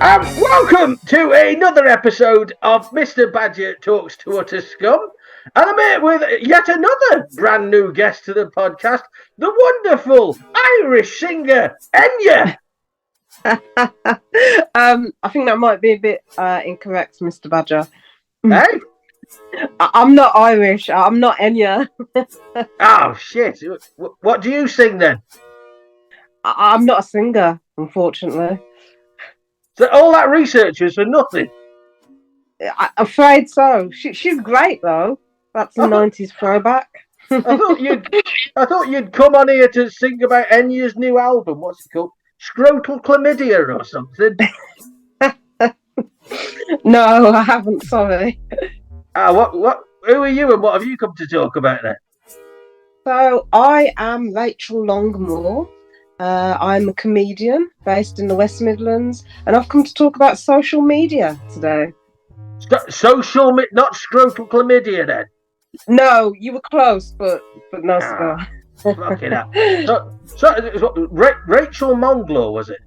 Welcome to another episode of Mr. Badger Talks to Utter Scum. And I'm here with yet another brand new guest to the podcast, the wonderful Irish singer, Enya. I think that might be a bit incorrect, Mr. Badger. Hey? I'm not Irish. I'm not Enya. Oh, shit. What do you sing then? I'm not a singer, unfortunately. So all that research is for nothing. I'm afraid so. She's great, though. That's a 90s throwback. I thought you'd come on here to sing about Enya's new album. What's it called? Scrotal Chlamydia or something? No, I haven't, sorry. Who are you and what have you come to talk about then? So, I am Rachel Longmore. I'm a comedian based in the West Midlands, and I've come to talk about social media today. Not scrotal chlamydia then? No, you were close, but no cigar. Fucking hell. Rachel Monglaw, was it?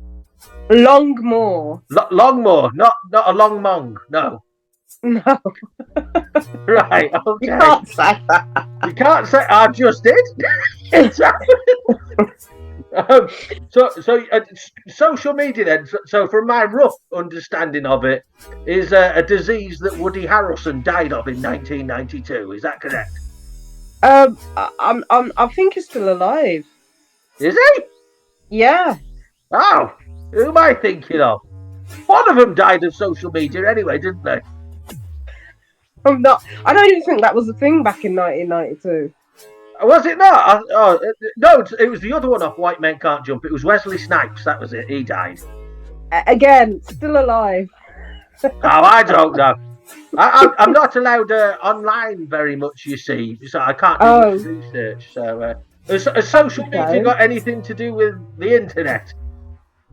Longmore. Longmore, not a long mong, no. No. Right, okay. You can't say that. You can't say, I just did. Social media then, so from my rough understanding of it, is a disease that Woody Harrelson died of in 1992. Is that correct? I think he's still alive. Is he? Yeah. Oh, who am I thinking of? One of them died of social media anyway, didn't they? I don't even think that was a thing back in 1992. Was it not? No, it was the other one off White Men Can't Jump. It was Wesley Snipes. That was it. He died. Again, still alive. Oh, I don't know. I'm not allowed online very much, you see, so I can't do much research. So, has social media got anything to do with the internet?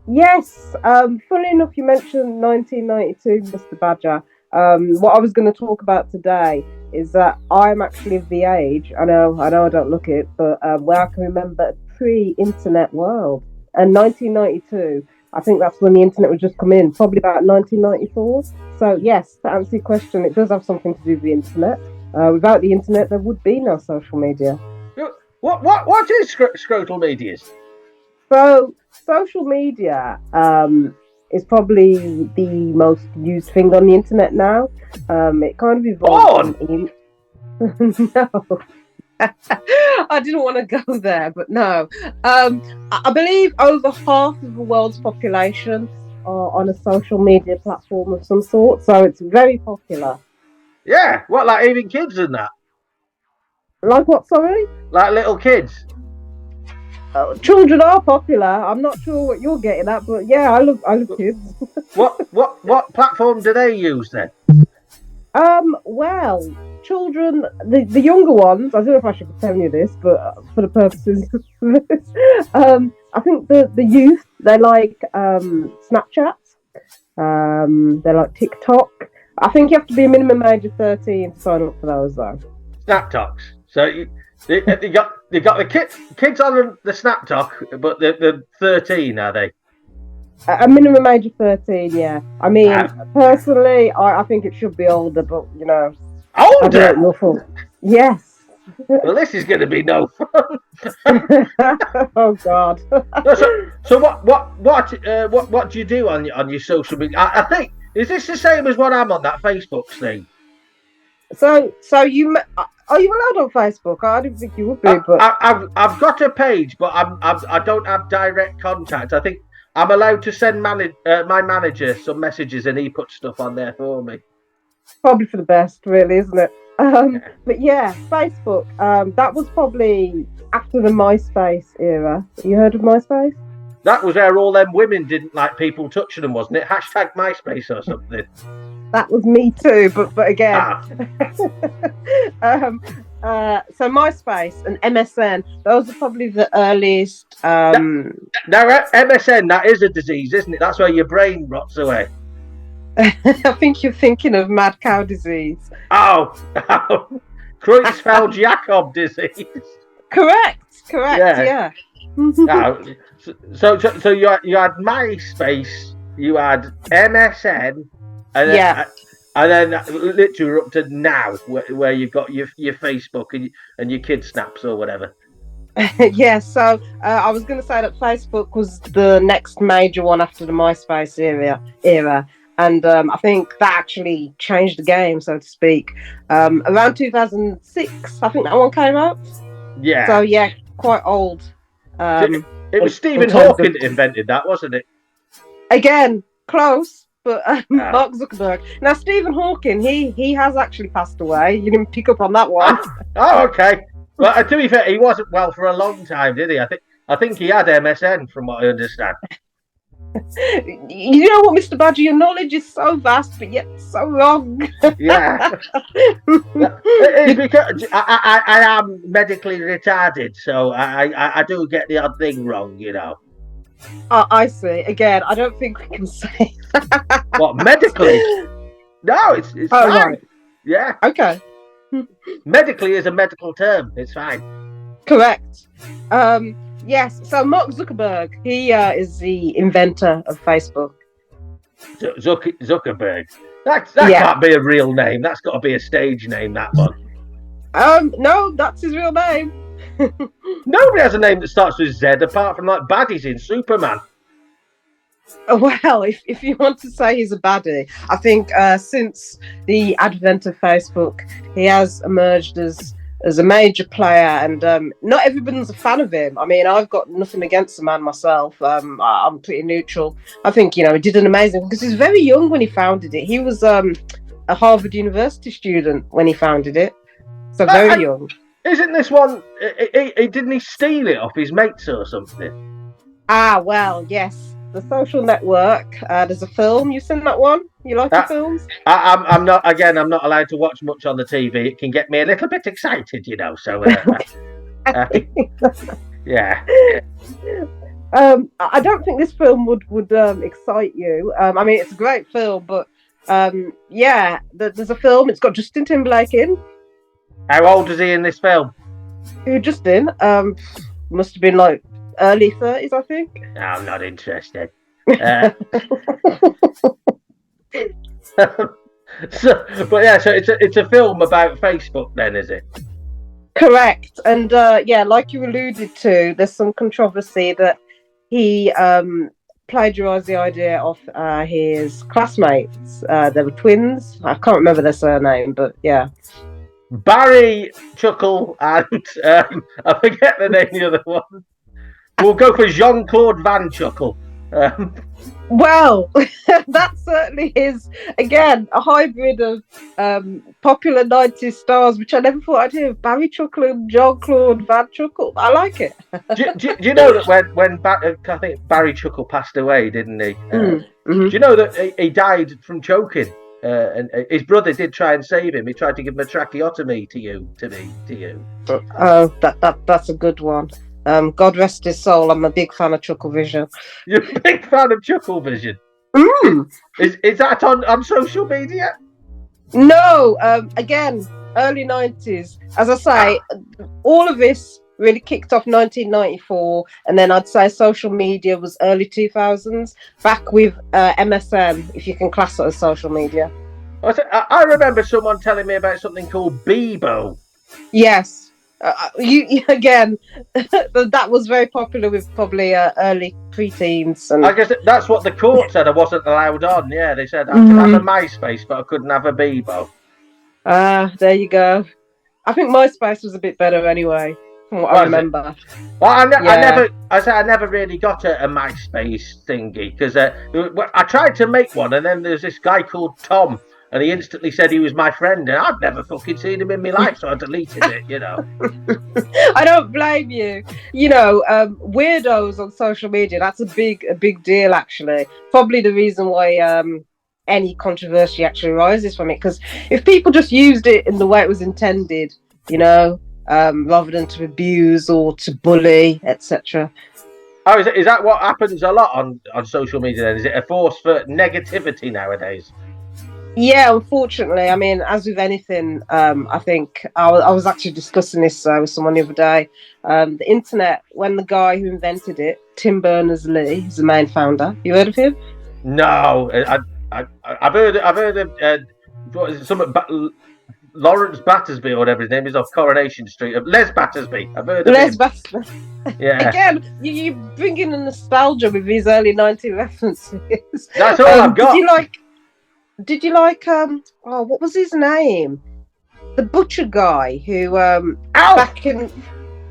Yes. Funny enough, you mentioned 1992, Mr. Badger. What I was going to talk about today is that I'm actually of the age, I know I don't look it, but where I can remember a pre-internet world. And 1992, I think that's when the internet was just come in, probably about 1994. So yes, to answer your question, it does have something to do with the internet. Without the internet, there would be no social media. What is scrotal media? So social media is probably the most used thing on the internet now. It kind of evolved. No, I didn't want to go there, but no. I believe over half of the world's population are on a social media platform of some sort, so it's very popular. Yeah, what, like even kids and that? Like what, sorry? Like little kids? Children are popular. I'm not sure what you're getting at, but yeah, I love kids. What platform do they use then? Well, children, the younger ones, I don't know if I should be telling you this, but for the purposes of this, I think the youth, they like Snapchat, they like TikTok. I think you have to be a minimum age of 13 to sign up for those, though. Snaptoks. So they got the kids on the Snaptok, but they're 13, are they? A minimum age of 13, yeah. I mean, personally, I think it should be older, but, you know. Older? Yes. Well, this is going to be no fun. Oh, God. So what do you do on your social media? I think, is this the same as what I'm on, that Facebook thing? So are you allowed on Facebook? I didn't think you would be, but I've got a page, but I don't have direct contact. I think I'm allowed to send my manager some messages, and he puts stuff on there for me. Probably for the best, really, isn't it? But yeah, Facebook. That was probably after the MySpace era. You heard of MySpace? That was where all them women didn't like people touching them, wasn't it? Hashtag MySpace or something. That was me too, but again. So MySpace and MSN, those are probably the earliest. Now, MSN, that is a disease, isn't it? That's where your brain rots away. I think you're thinking of mad cow disease. Oh, Creutzfeldt-Jakob disease. Correct. Yeah. So you had MySpace. you had MSN, and then literally we're up to now, where you've got your Facebook and your kid snaps or whatever. Yeah, so I was going to say that Facebook was the next major one after the MySpace era. And I think that actually changed the game, so to speak. Around 2006, I think that one came out. Yeah. So, yeah, quite old. It was Stephen Hawking that invented that, wasn't it? Again, close, but Mark Zuckerberg. Now, Stephen Hawking, he has actually passed away. You didn't pick up on that one. Oh, okay. Well, to be fair, he wasn't well for a long time, did he? I think he had MSN, from what I understand. You know what, Mr. Badger? Your knowledge is so vast, but yet so wrong. Yeah. It's because I am medically retarded, so I do get the odd thing wrong, you know. I see. Again, I don't think we can say. What, medically? No, it's fine. Right. Yeah. Okay. Medically is a medical term. It's fine. Correct. Yes. So Mark Zuckerberg, he is the inventor of Facebook. Zuckerberg. That can't be a real name. That's got to be a stage name. That one. No, that's his real name. Nobody has a name that starts with Z apart from like baddies in Superman. Well, if you want to say he's a baddie, I think since the advent of Facebook, he has emerged as a major player, and not everyone's a fan of him. I mean, I've got nothing against the man myself. I'm pretty neutral. I think, he did an amazing, because he's very young when he founded it. He was a Harvard University student when he founded it, so very young. Isn't this one? Didn't he steal it off his mates or something? Ah, well, yes. The Social Network. There's a film. You've seen that one? You like the films? I'm not. Again, I'm not allowed to watch much on the TV. It can get me a little bit excited, So, yeah. I don't think this film would excite you. I mean, it's a great film, but yeah, there's a film. It's got Justin Timberlake in. How old is he in this film? Justin? Must have been like early 30s, I think. No, I'm not interested. So it's a film about Facebook, then, is it? Correct. And yeah, like you alluded to, there's some controversy that he plagiarized the idea of his classmates. They were twins. I can't remember their surname, but yeah. Barry Chuckle and I forget the name of the other one. We'll go for Jean-Claude Van Chuckle. Well, that certainly is, again, a hybrid of popular 90s stars, which I never thought I'd hear. Barry Chuckle and Jean-Claude Van Chuckle. I like it. do you know that when I think Barry Chuckle passed away, didn't he? Do you know that he died from choking? And his brother did try and save him. He tried to give him a tracheotomy to you. Oh, that's a good one. God rest his soul. I'm a big fan of Chucklevision. You're a big fan of Chucklevision? Is that on social media? No. Again, early 90s. As I say, all of this really kicked off 1994, and then I'd say social media was early 2000s, back with MSN, if you can class it as social media. I remember someone telling me about something called Bebo. Yes. You again, that was very popular with probably early preteens. And I guess that's what the court said. I wasn't allowed on. Yeah, they said I could have a MySpace, but I couldn't have a Bebo. There you go. I think MySpace was a bit better anyway, from what I remember. Well, I never really got a MySpace thingy, because I tried to make one, and then there's this guy called Tom. And he instantly said he was my friend, and I'd never fucking seen him in my life, so I deleted it, I don't blame you. Weirdos on social media, that's a big deal, actually. Probably the reason why any controversy actually arises from it, because if people just used it in the way it was intended, rather than to abuse or to bully, etc. Oh, is that what happens a lot on social media then? Is it a force for negativity nowadays? Yeah, unfortunately. I mean, as with anything, I think I was actually discussing this with someone the other day. The internet, when the guy who invented it, Tim Berners-Lee, is the main founder. You heard of him? No, I've heard of what is it, something Lawrence Battersby or whatever his name is off Coronation Street. Les Battersby. I've heard of Les him. Battersby. Yeah. Again, you bring in the nostalgia with these early 90s references. That's all I've got. Did you like what was his name? The butcher guy who Alf! back in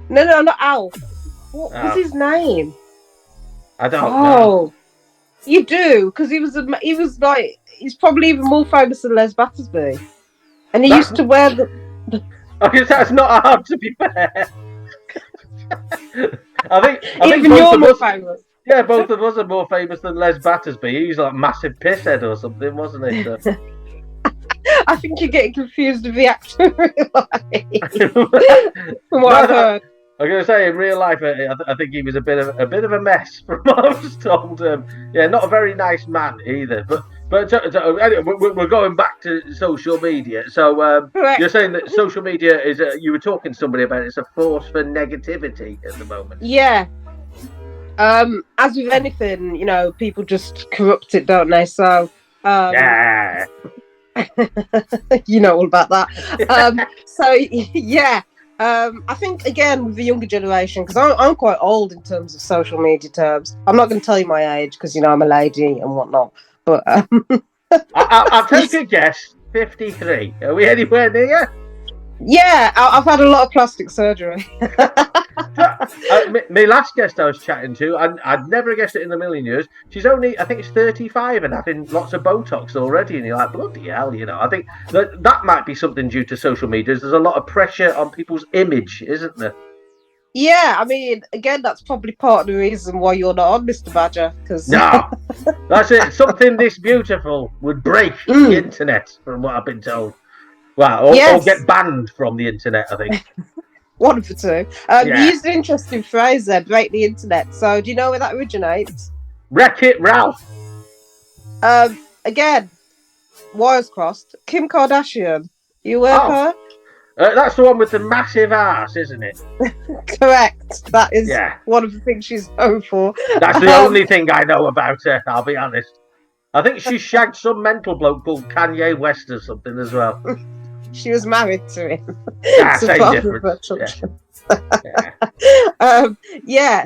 No, not Alf. What was his name? I don't know. You do, because he's probably even more famous than Les Battersby. And he used to wear the I guess that's not hard, to be fair. I think even both you're of more us, famous. yeah, both of us are more famous than Les Battersby. He was like massive pisshead or something, wasn't he? So. I think you're getting confused with the actor in real life. From what I've heard. I'm going to say, in real life, I think he was a bit of a mess, from what I was told. Not a very nice man either. But anyway, we're going back to social media. So you're saying that social media is you were talking to somebody about it's a force for negativity at the moment. Yeah. As with anything, people just corrupt it, don't they? So yeah. You know all about that. So yeah. I think again with the younger generation, because I'm quite old in terms of social media terms. I'm not going to tell you my age because I'm a lady and whatnot. But I'll take a guess. 53. Are we anywhere near? Yeah, I've had a lot of plastic surgery. My last guest I was chatting to, I'd never guessed it in a million years. She's only, I think it's 35 and having lots of Botox already. And you're like, bloody hell, I think that might be something due to social media. There's a lot of pressure on people's image, isn't there? Yeah, I mean, again, that's probably part of the reason why you're not on, Mr. Badger. No, that's it. Something this beautiful would break the internet, from what I've been told. Well, or get banned from the internet, I think. One of the two. You used an interesting phrase there, break the internet. So, do you know where that originates? Wreck-It Ralph. Again, wires crossed. Kim Kardashian. You aware of her? That's the one with the massive ass, isn't it? Correct. That is one of the things she's known for. That's the only thing I know about her, I'll be honest. I think she shagged some mental bloke called Kanye West or something as well. She was married to him. Same difference.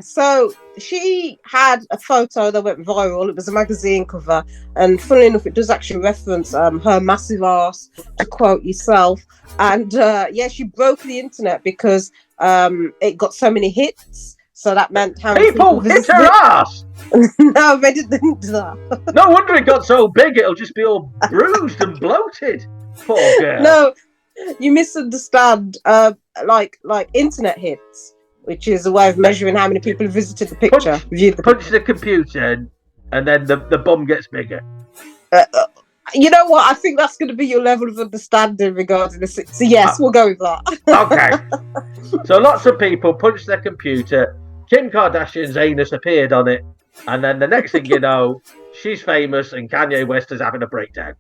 So she had a photo that went viral. It was a magazine cover, and funnily enough, it does actually reference her massive ass, to quote yourself. And she broke the internet because it got so many hits. So that meant how many people hit her ass. No, they didn't do that. No wonder it got so big. It'll just be all bruised and bloated. Poor girl. No, you misunderstand. Like internet hits, which is a way of measuring how many people have visited the picture. Punch the computer, and then the bum gets bigger. You know what? I think that's going to be your level of understanding regarding this. So yes, we'll go with that. Okay. So lots of people punch their computer. Kim Kardashian's anus appeared on it, and then the next thing you know, she's famous, and Kanye West is having a breakdown.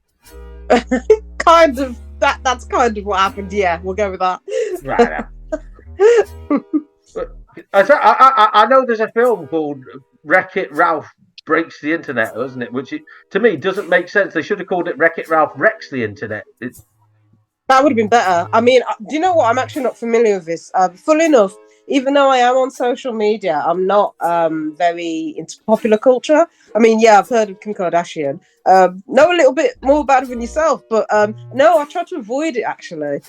Kind of. That's kind of what happened. Yeah, we'll go with that. Right. I know there's a film called Wreck-It Ralph Breaks the Internet, isn't it? Which to me doesn't make sense. They should have called it Wreck-It Ralph Wrecks the Internet. That would have been better. I mean, do you know what? I'm actually not familiar with this. Funnily enough, even though I am on social media, I'm not very into popular culture. I mean, yeah, I've heard of Kim Kardashian. Know a little bit more about it than yourself, but no, I try to avoid it actually,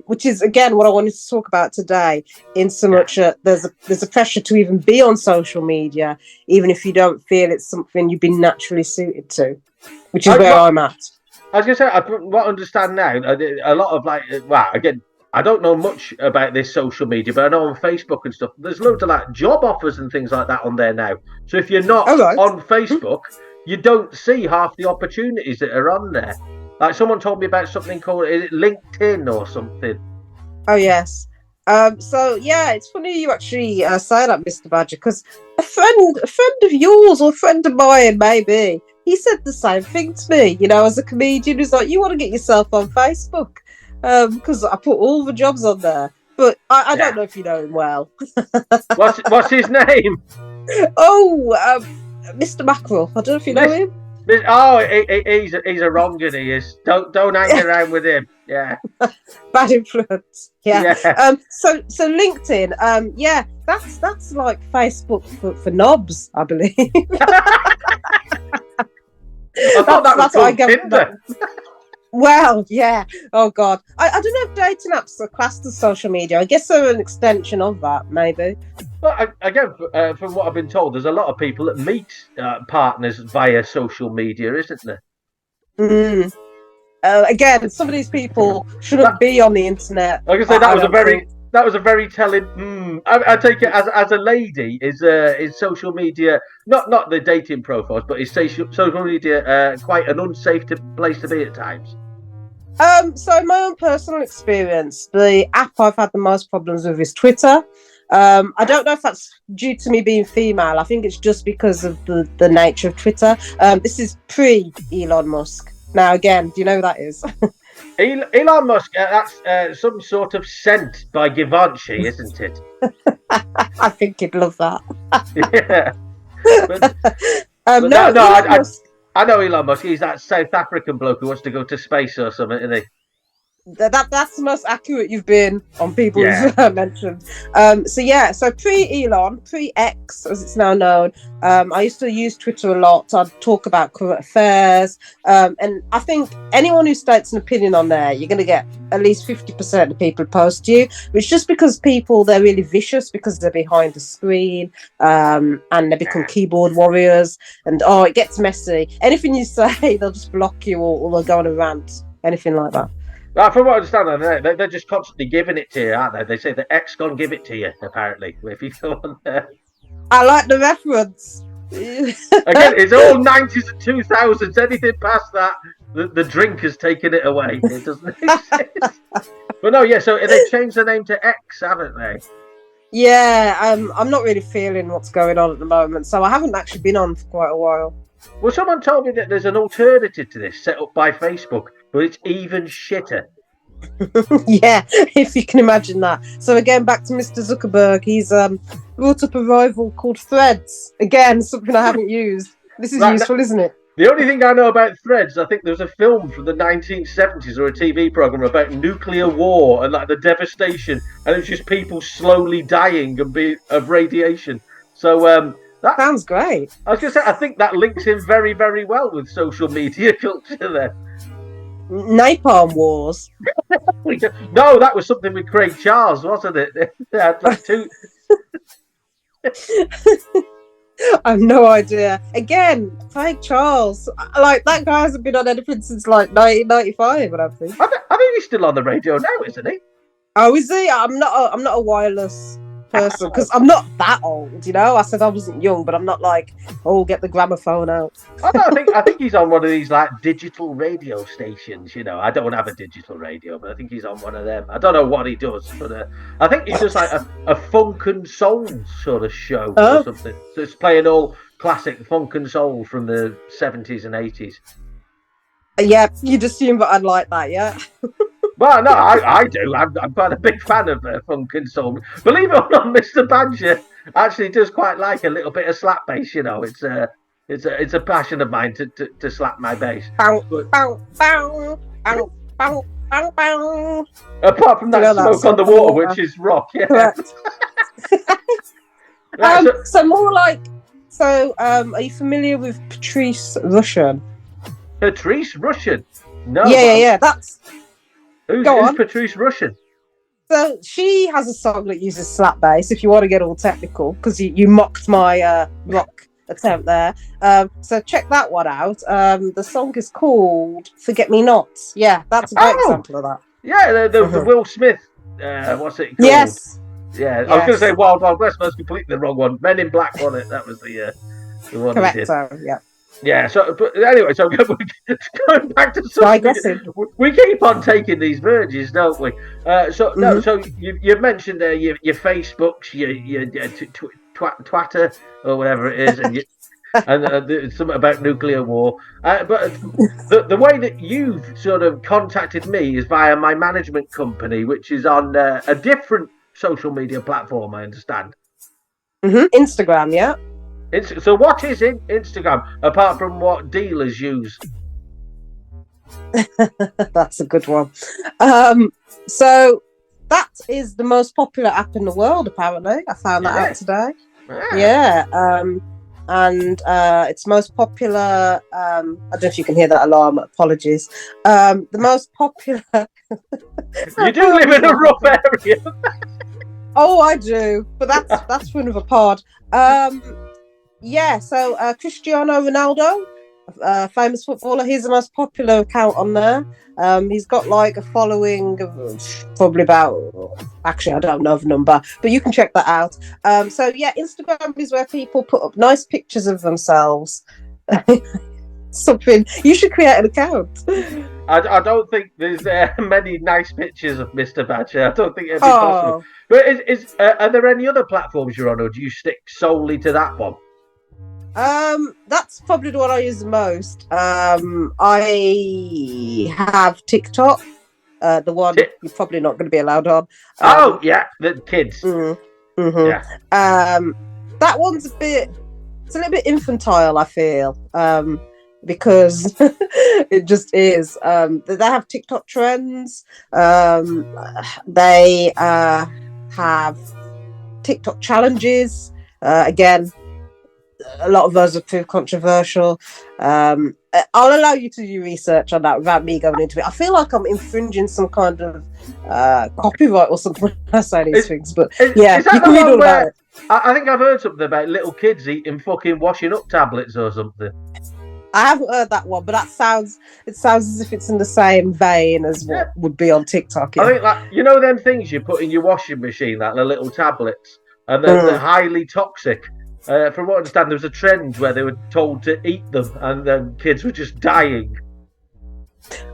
which is again what I wanted to talk about today. In so much there's a pressure to even be on social media, even if you don't feel it's something you've been naturally suited to, which is where I'm at. I was going to say, what I understand now, a lot of again, I don't know much about this social media, but I know on Facebook and stuff, there's loads of job offers and things like that on there now. So if you're not on Facebook, you don't see half the opportunities that are on there. Like someone told me about something called LinkedIn or something. Oh yes. So yeah, it's funny you actually say that, Mr. Badger, because a friend of yours or a friend of mine, maybe, he said the same thing to me. As a comedian, he's like, "You want to get yourself on Facebook?" Because I put all the jobs on there, but I don't know if you know him well. What's his name? Oh, Mr. Mackerel. I don't know if you know him. He's a wrong one, he is. Don't hang around with him. Yeah. Bad influence. Yeah. Yeah. So LinkedIn. Yeah, that's like Facebook for knobs, I believe. I thought that was called Tinder. Well, yeah. Oh God, I don't know if dating apps are classed as social media. I guess they're an extension of that, maybe. Well, again, from what I've been told, there's a lot of people that meet partners via social media, isn't there? Mm. Again, some of these people shouldn't be on the internet. Like I say, that was a very telling. I take it as a lady is social media not the dating profiles, but is social media quite an unsafe place to be at times. So in my own personal experience, the app I've had the most problems with is Twitter. I don't know if that's due to me being female. I think it's just because of the nature of Twitter. This is pre-Elon Musk. Now, again, do you know who that is? Elon Musk, that's some sort of scent by Givenchy, isn't it? I think he'd love that. Yeah. I know Elon Musk. He's that South African bloke who wants to go to space or something, isn't he? That's the most accurate you've been on people you've mentioned. So pre-Elon, pre-X as it's now known, I used to use Twitter a lot. I'd talk about current affairs, and I think anyone who states an opinion on there, you're going to get at least 50% of people post you, which just because they're really vicious because they're behind the screen, and they become keyboard warriors, and it gets messy. Anything you say, they'll just block you or they'll go on a rant, anything like that. From what I understand, they're just constantly giving it to you, aren't they? They say the X gonna give it to you, apparently, if you go on there. I like the reference. Again, it's all 90s and 2000s. Anything past that, the drink has taken it away. It doesn't exist. But no, yeah, so they've changed the name to X, haven't they? Yeah, I'm not really feeling what's going on at the moment, so I haven't actually been on for quite a while. Well, someone told me that there's an alternative to this set up by Facebook, but it's even shitter. Yeah, if you can imagine that. So again, back to Mr. Zuckerberg, he's brought up a rival called Threads. Again, something I haven't used. This is useful, isn't it? The only thing I know about Threads, I think there was a film from the 1970s or a TV program about nuclear war and like the devastation, and it's just people slowly dying of radiation. So that sounds great. I was going to say, I think that links in very, very well with social media culture there. Napalm Wars. No, that was something with Craig Charles, wasn't it? They had like two. I have no idea. Again, Craig Charles. Like, that guy hasn't been on anything since like 1995, I think. I think he's still on the radio now, isn't he? Oh, is he? I'm not a wireless person because I'm not that old, you know. I said I wasn't young, but I'm not like, get the gramophone out. I think he's on one of these like digital radio stations. You know, I don't have a digital radio, but I think he's on one of them. I don't know what he does, but I think he does like a funk and soul sort of show or something. So it's playing all classic funk and soul from the 70s and 80s. Yeah, you'd assume that I'd like that, yeah. Well, no, I do. I'm quite a big fan of funk and soul. Believe it or not, Mr. Badger actually does quite like a little bit of slap bass. You know, it's a passion of mine to slap my bass. Bow, bow, bow, bow, bow, bow, bow. Apart from that, Smoke on the Water, which is rock. Yeah. Correct. So more like. So, are you familiar with Patrice Rushen? Patrice Rushen? No. Yeah. That's. Who's Patrice Rushen? So she has a song that uses slap bass, if you want to get all technical, because you mocked my rock attempt there. So check that one out. The song is called Forget Me Not. Yeah, that's a great example of that. Yeah, the Will Smith, what's it called? Yes. Yeah, I was going to say Wild Wild West, but that's completely the wrong one. Men in Black won it. That was the one. Correct, so, yeah. Yeah, but anyway, so going back to something, we keep on taking these verges, don't we? So you mentioned there your Facebooks, your Twitter or whatever it is, and and something about nuclear war. But the way that you've sort of contacted me is via my management company, which is on a different social media platform, I understand. Instagram, yeah. So what is Instagram apart from what dealers use? That's a good one. So that is the most popular app in the world, apparently. I found that out today. Yeah. And it's most popular. I don't know if you can hear that alarm. Apologies. The most popular. You do live in a rough area. Oh, I do, but that's for another pod. Yeah. So Cristiano Ronaldo, famous footballer, he's the most popular account on there. He's got like a following of probably about. Actually, I don't know the number, but you can check that out. So yeah, Instagram is where people put up nice pictures of themselves. Something you should create an account. I don't think there's many nice pictures of Mr. Badger. I don't think it'd be possible. But are there any other platforms you're on, or do you stick solely to that one? That's probably the one I use the most. I have TikTok. The one you're probably not going to be allowed on. Oh yeah, the kids. Mm-hmm. Yeah. That one's it's a little bit infantile, I feel. Because it just is. They have TikTok trends. They have TikTok challenges. Again, a lot of those are too controversial. I'll allow you to do research on that without me going into it. I feel like I'm infringing some kind of copyright or something when I say these things. But yeah, you can read all about it. I think I've heard something about little kids eating fucking washing up tablets or something. I haven't heard that one, but it sounds as if it's in the same vein as what would be on TikTok. Yeah. I think, like, you know them things you put in your washing machine, like the little tablets, and they're highly toxic. From what I understand, there was a trend where they were told to eat them, and then kids were just dying.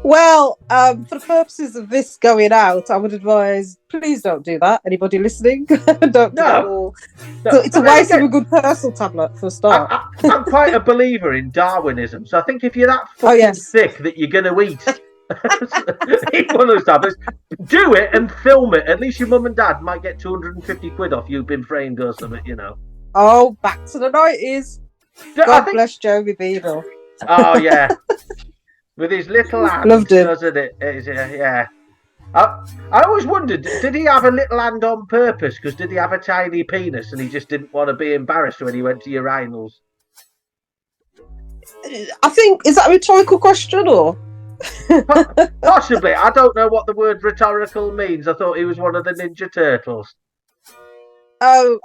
Well, for the purposes of this going out, I would advise, please don't do that. Anybody listening? Don't do that all. No. It's a waste of a good personal tablet for a start. I'm quite a believer in Darwinism, so I think if you're that fucking sick that you're going to eat one of those tablets, do it and film it. At least your mum and dad might get 250 quid off you've been framed or something, you know. Oh, back to the 90s. God bless Joey Beadle. Oh, yeah. With his little hand, loved it. Doesn't it? Yeah. I always wondered, did he have a little hand on purpose? Because did he have a tiny penis and he just didn't want to be embarrassed when he went to urinals? I think, is that a rhetorical question or? Possibly. I don't know what the word rhetorical means. I thought he was one of the Ninja Turtles. Oh.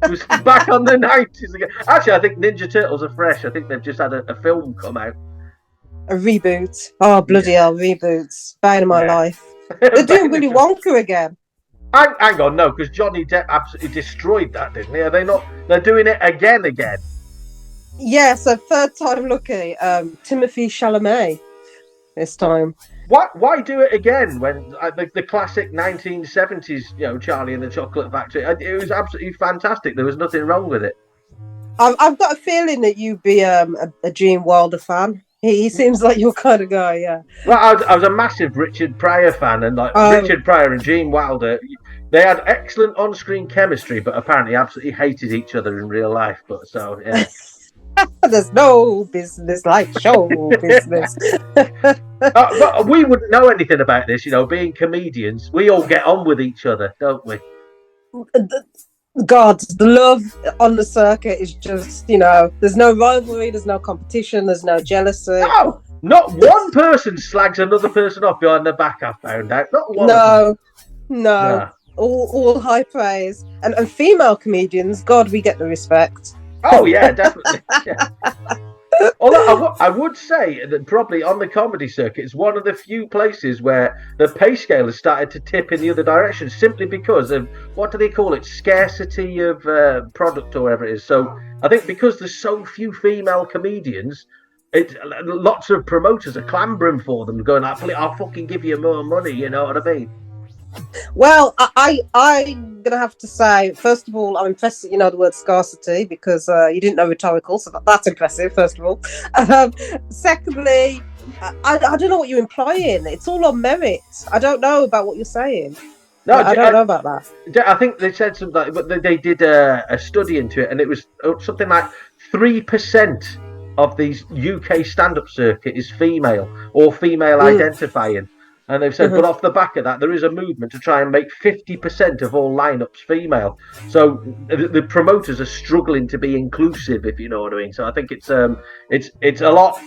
It was back on the 90s again. Actually, I think Ninja Turtles are fresh. I think they've just had a film come out. A reboot. Oh, bloody hell, reboots. Bane of my life. They're doing Willy Wonka again. Hang on, no, because Johnny Depp absolutely destroyed that, didn't he? Are they not? They're doing it again. Yeah, so third time lucky. Timothée Chalamet this time. Why do it again when the classic 1970s, Charlie and the Chocolate Factory? It was absolutely fantastic. There was nothing wrong with it. I've got a feeling that you'd be a Gene Wilder fan. He seems like your kind of guy, yeah. Well, I was a massive Richard Pryor fan, and Richard Pryor and Gene Wilder, they had excellent on-screen chemistry, but apparently absolutely hated each other in real life. But so, yeah. There's no business like show business. But we wouldn't know anything about this, being comedians. We all get on with each other, don't we? God, the love on the circuit is just, there's no rivalry, there's no competition, there's no jealousy. No, not one person slags another person off behind their back, I've found out. Not one. No. All high praise. And female comedians, God, we get the respect. Oh, yeah, definitely. Yeah. Although I would say that probably on the comedy circuit, it's one of the few places where the pay scale has started to tip in the other direction, simply because of, what do they call it, scarcity of product or whatever it is. So I think because there's so few female comedians, lots of promoters are clambering for them, going like, I'll fucking give you more money, you know what I mean? Well, I'm going to have to say, first of all, I'm impressed that you know the word scarcity, because you didn't know rhetorical, so that's impressive, first of all. Secondly, I don't know what you're implying. It's all on merit. I don't know about what you're saying. No, I don't know about that. I think they said something, but they did a study into it, and it was something like 3% of these UK stand-up circuit is female or female identifying. And they've said, but off the back of that, there is a movement to try and make 50% of all lineups female. So the promoters are struggling to be inclusive, if you know what I mean. So I think it's a lot.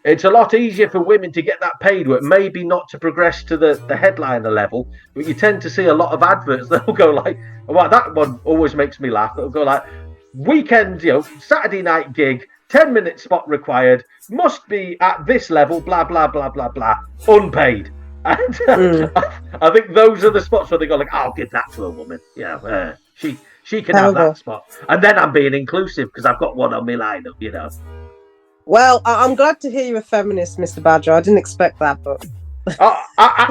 It's a lot easier for women to get that paid work, maybe not to progress to the headliner level, but you tend to see a lot of adverts that will go like, well, that one always makes me laugh. It'll go like, weekend, Saturday night gig, 10-minute spot required, must be at this level, blah, blah, blah, blah, blah, unpaid. And I think those are the spots where they go like, I'll give that to a woman. She can have that spot. And then I'm being inclusive because I've got one on my lineup, Well, I'm glad to hear you're a feminist, Mr. Badger. I didn't expect that, but...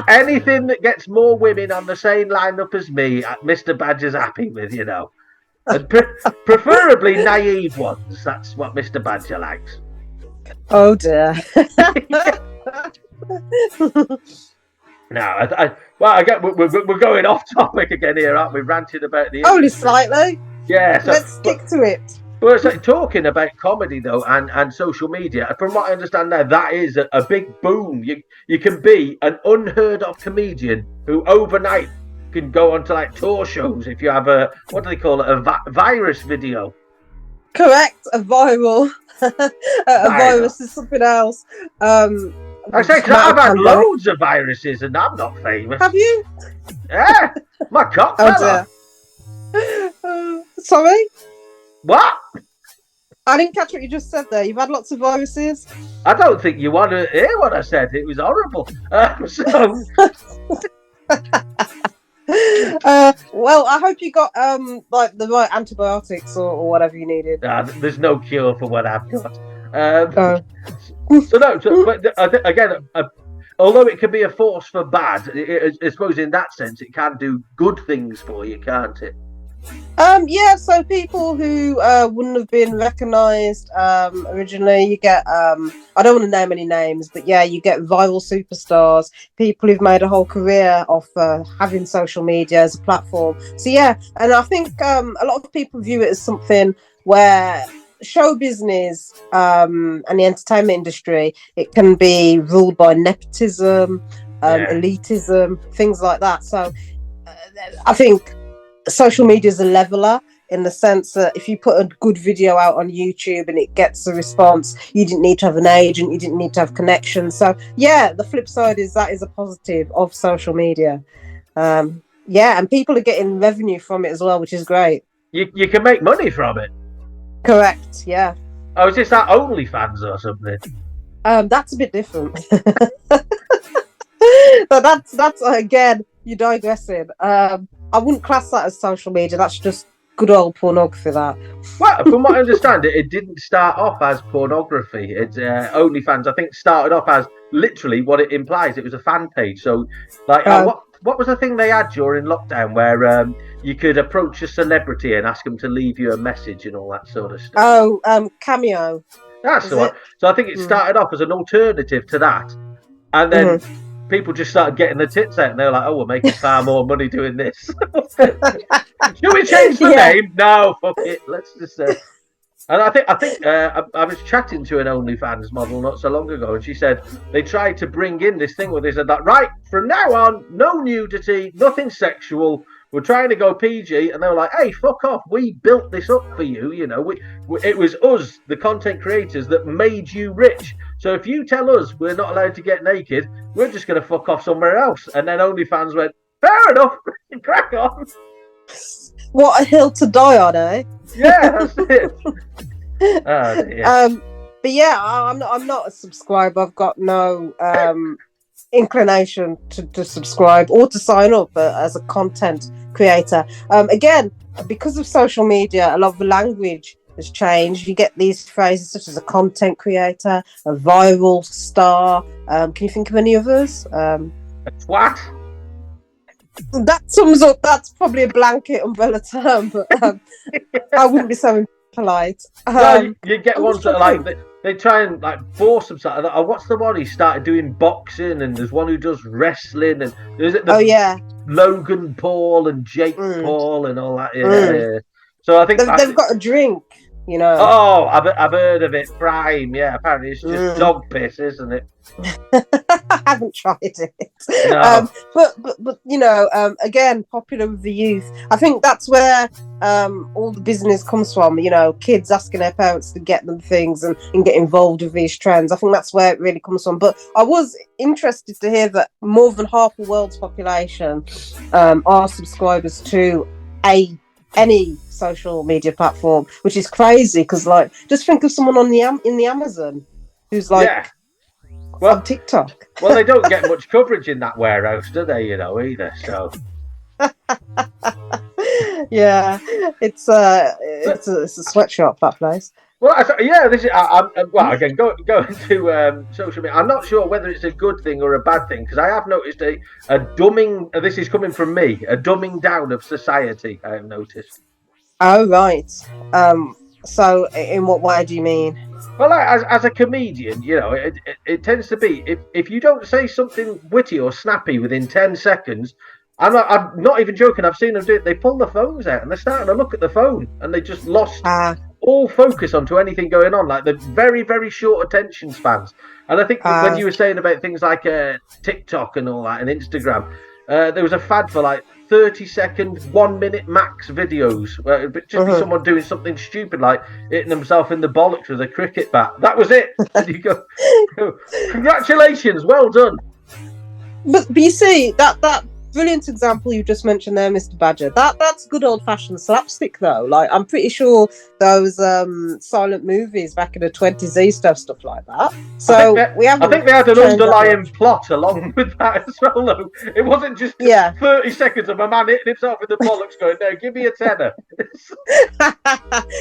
anything that gets more women on the same lineup as me, Mr. Badger's happy with, And preferably naive ones. That's what Mr. Badger likes. Oh, dear. No, we're going off topic again here, aren't we? Ranting about the... Only slightly. Yeah. So, let's stick to it. Well, it's like talking about comedy though, and social media. From what I understand now, that is a big boom. You can be an unheard of comedian who overnight can go onto like tour shows if you have what do they call it, a virus video. Correct, a viral. A virus is something else. I say, because I've had loads of viruses and I'm not famous. Have you? Yeah, my cock fell off. Sorry. What? I didn't catch what you just said there. You've had lots of viruses. I don't think you want to hear what I said. It was horrible. Well, I hope you got like the right antibiotics or whatever you needed. There's no cure for what I've got. But again, although it can be a force for bad, I suppose in that sense it can do good things for you, can't it? Yeah, so people who wouldn't have been recognised originally, you get I don't want to name any names, but yeah, you get viral superstars, people who've made a whole career off having social media as a platform. So yeah, and I think a lot of people view it as something where show business and the entertainment industry, it can be ruled by nepotism, elitism, things like that. So I think social media is a leveler in the sense that if you put a good video out on YouTube and it gets a response, you didn't need to have an agent, you didn't need to have connections. So yeah, the flip side is that is a positive of social media. And people are getting revenue from it as well, which is great. You can make money from it. Correct, yeah. Oh, is this that OnlyFans or something? That's a bit different. But that's again, you're digressing. I wouldn't class that as social media. That's just good old pornography, that. Well, from what I understand, it didn't start off as pornography. It's OnlyFans, I think, started off as literally what it implies. It was a fan page. So, like, what was the thing they had during lockdown where you could approach a celebrity and ask them to leave you a message and all that sort of stuff? Oh, Cameo. That's the one. So I think it started off as an alternative to that. And then people just started getting the tits out and they were like, oh, we're making far more money doing this. Should we change the name? No, fuck it. Let's just... And I think I was chatting to an OnlyFans model not so long ago, and she said they tried to bring in this thing where they said that, right, from now on, no nudity, nothing sexual, we're trying to go PG, and they were like, hey, fuck off, we built this up for you, it was us, the content creators, that made you rich. So if you tell us we're not allowed to get naked, we're just going to fuck off somewhere else. And then OnlyFans went, fair enough, crack on. What a hill to die on, eh? Yeah, that's it. Oh, dear. But yeah, I'm not a subscriber. I've got no inclination to subscribe or to sign up as a content creator. Again, because of social media, a lot of the language has changed. You get these phrases such as a content creator, a viral star. Can you think of any others? What? That sums up. That's probably a blanket umbrella term, but I wouldn't be so polite. You get ones that are like they try and like force themselves. Oh, what's the one? He started doing boxing, and there's one who does wrestling, and is it the Logan Paul and Jake Paul and all that? Yeah. So I think they've got a drink, you know. Oh, I've heard of it. Prime, yeah. Apparently, it's just dog piss, isn't it? I haven't tried it. No. But you know, again, popular with the youth. I think that's where all the business comes from. You know, kids asking their parents to get them things and get involved with these trends. I think that's where it really comes from. But I was interested to hear that more than half the world's population are subscribers to any social media platform, which is crazy because, like, just think of someone on in the Amazon who's like on TikTok. Well, they don't get much coverage in that warehouse, do they? You know, either. So yeah, it's a sweatshop, that place. Well, this is well again going to social media. I'm not sure whether it's a good thing or a bad thing because I have noticed a dumbing. This is coming from me, a dumbing down of society. I have noticed. Oh right. So in what way do you mean? Well, as a comedian, you know, it tends to be if you don't say something witty or snappy within 10 seconds. I'm not even joking. I've seen them do it. They pull the phones out and they're starting to look at the phone, and they just lost all focus onto anything going on. Like the very, very short attention spans. And I think when you were saying about things like TikTok and all that, and Instagram, there was a fad for like 30-second, 1 minute max videos where it'd just be someone doing something stupid like hitting themselves in the bollocks with a cricket bat. That was it. And you go, congratulations, well done. But you see that brilliant example you just mentioned there, Mr. Badger. That's good old-fashioned slapstick, though. Like, I'm pretty sure those silent movies back in the 20s used to have stuff like that. So I think they had an underlying plot along with that as well, though. It wasn't just 30 seconds of a man hitting himself in the bollocks going, no, give me a tenner.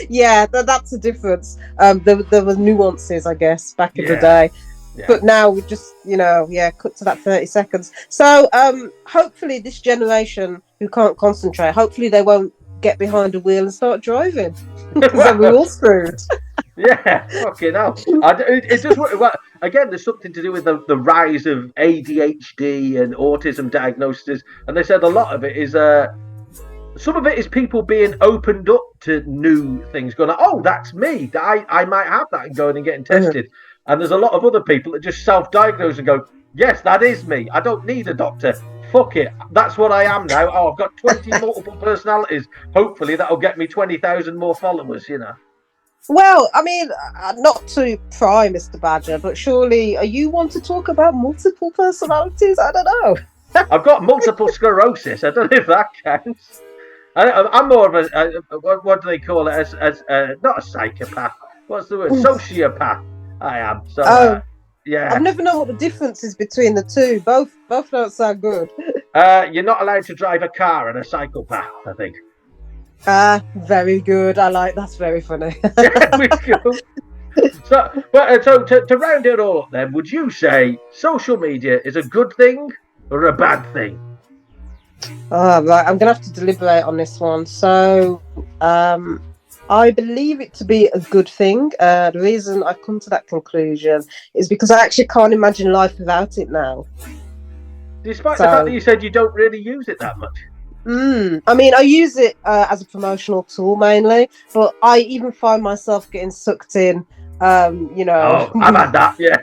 Yeah, that's the difference. There were nuances, I guess, back in the day. Yeah. But now we just, cut to that 30 seconds. So hopefully this generation who can't concentrate, hopefully they won't get behind a wheel and start driving. Because then we're all screwed. Yeah, fucking hell. It just, well, again, there's something to do with the rise of ADHD and autism diagnoses. And they said a lot of it is... some of it is people being opened up to new things, going, oh, that's me. I might have that, and going and getting tested. And there's a lot of other people that just self-diagnose and go, yes, that is me. I don't need a doctor. Fuck it. That's what I am now. Oh, I've got 20 multiple personalities. Hopefully that'll get me 20,000 more followers, you know. Well, I mean, not to pry, Mr. Badger, but surely you want to talk about multiple personalities? I don't know. I've got multiple sclerosis. I don't know if that counts. I'm more of a what do they call it? As not a psychopath. What's the word? Sociopath. I am. So, yeah. I've never known what the difference is between the two. Both don't sound good. You're not allowed to drive a car and a psychopath, I think. Very good. I like that's very funny. There we go. So to round it all up then, would you say social media is a good thing or a bad thing? Right, I'm gonna have to deliberate on this one. So I believe it to be a good thing. The reason I've come to that conclusion is because I actually can't imagine life without it now. Despite the fact that you said you don't really use it that much. I mean, I use it as a promotional tool mainly, but I even find myself getting sucked in, Oh, I've had that, yeah.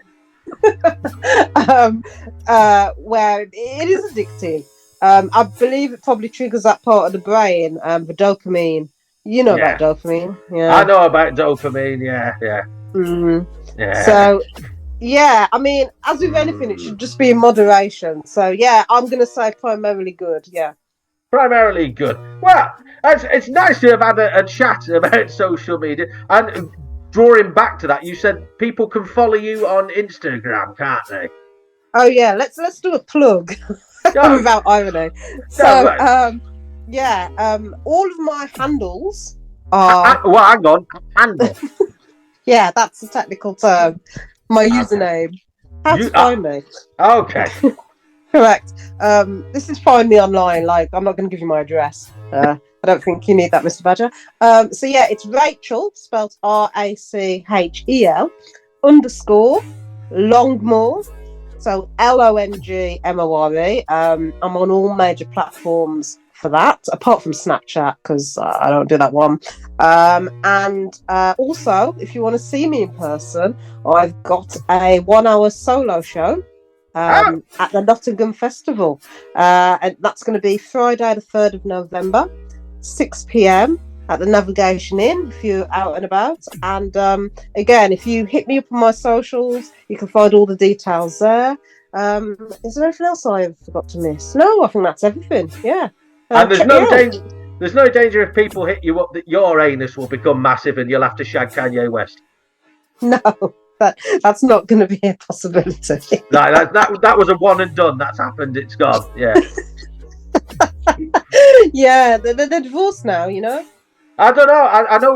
Where it is addictive. I believe it probably triggers that part of the brain, the dopamine. You know about dopamine, yeah. I know about dopamine, yeah. Yeah. So, yeah, I mean, as with anything, it should just be in moderation. So, yeah, I'm going to say primarily good, yeah. Primarily good. Well, it's nice to have had a chat about social media. And drawing back to that, you said people can follow you on Instagram, can't they? Oh, yeah, let's do a plug without irony. So, all of my handles are... Well, hang on. Handle. Yeah, that's the technical term. My username. How to find me. Okay. Correct. This is find me online. Like, I'm not going to give you my address. I don't think you need that, Mr. Badger. So, yeah, it's Rachel, spelled Rachel. underscore Longmore. So Longmore. I'm on all major platforms for that, apart from Snapchat, because I don't do that one. And also, if you want to see me in person, I've got a 1 hour solo show at the Nottingham Festival. And that's going to be Friday, the 3rd of November, 6 p.m. at the Navigation Inn if you're out and about. And again, if you hit me up on my socials, you can find all the details there. Is there anything else I forgot to miss? No, I think that's everything. Yeah. And there's no danger. There's no danger if people hit you up that your anus will become massive and you'll have to shag Kanye West. No, that's not going to be a possibility. No, that was a one and done. That's happened. It's gone. Yeah. Yeah, they're divorced now, you know. I don't know. I know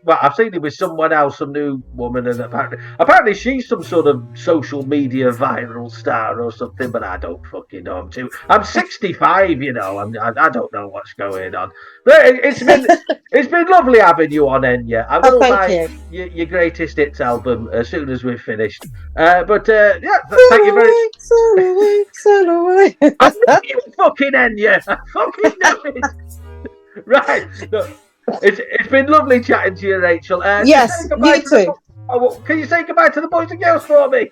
well, I've seen him with someone else, some new woman, and apparently she's some sort of social media viral star or something. But I don't fucking know. I'm 65, you know. I don't know what's going on. But it's been lovely having you on, Enya. I will buy your greatest hits album as soon as we've finished. Yeah, thank you very much. Sail away. I knew you fucking Enya. I fucking knew it. Right. Look. It's been lovely chatting to you, Rachel. Yes, you too. Can you say goodbye to the boys and girls for me?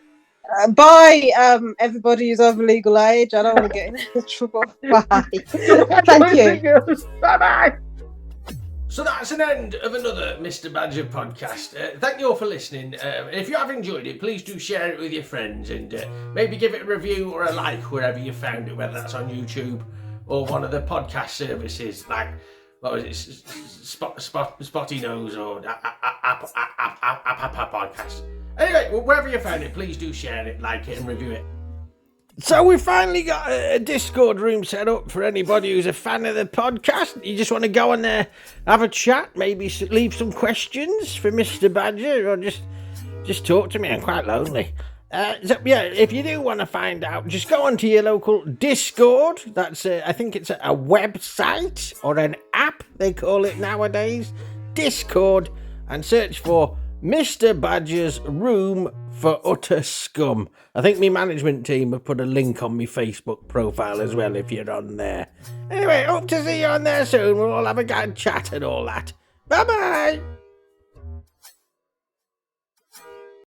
Bye, everybody who's over legal age. I don't want to get into trouble. Bye. Thank you. Bye-bye. So that's an end of another Mr. Badger podcast. Thank you all for listening. If you have enjoyed it, please do share it with your friends and maybe give it a review or a like wherever you found it, whether that's on YouTube or one of the podcast services like... What was it? Spotty Nose or Apple Podcast. Anyway, wherever you found it, please do share it, like it, and review it. So we finally got a Discord room set up for anybody who's a fan of the podcast. You just want to go on there, have a chat, maybe leave some questions for Mr. Badger, or just talk to me. I'm quite lonely. If you do want to find out, just go onto your local Discord. That's I think it's a website or an app they call it nowadays. Discord, and search for Mr. Badger's Room for Utter Scum. I think my management team have put a link on my Facebook profile as well if you're on there. Anyway, hope to see you on there soon. We'll all have a good chat and all that. Bye bye.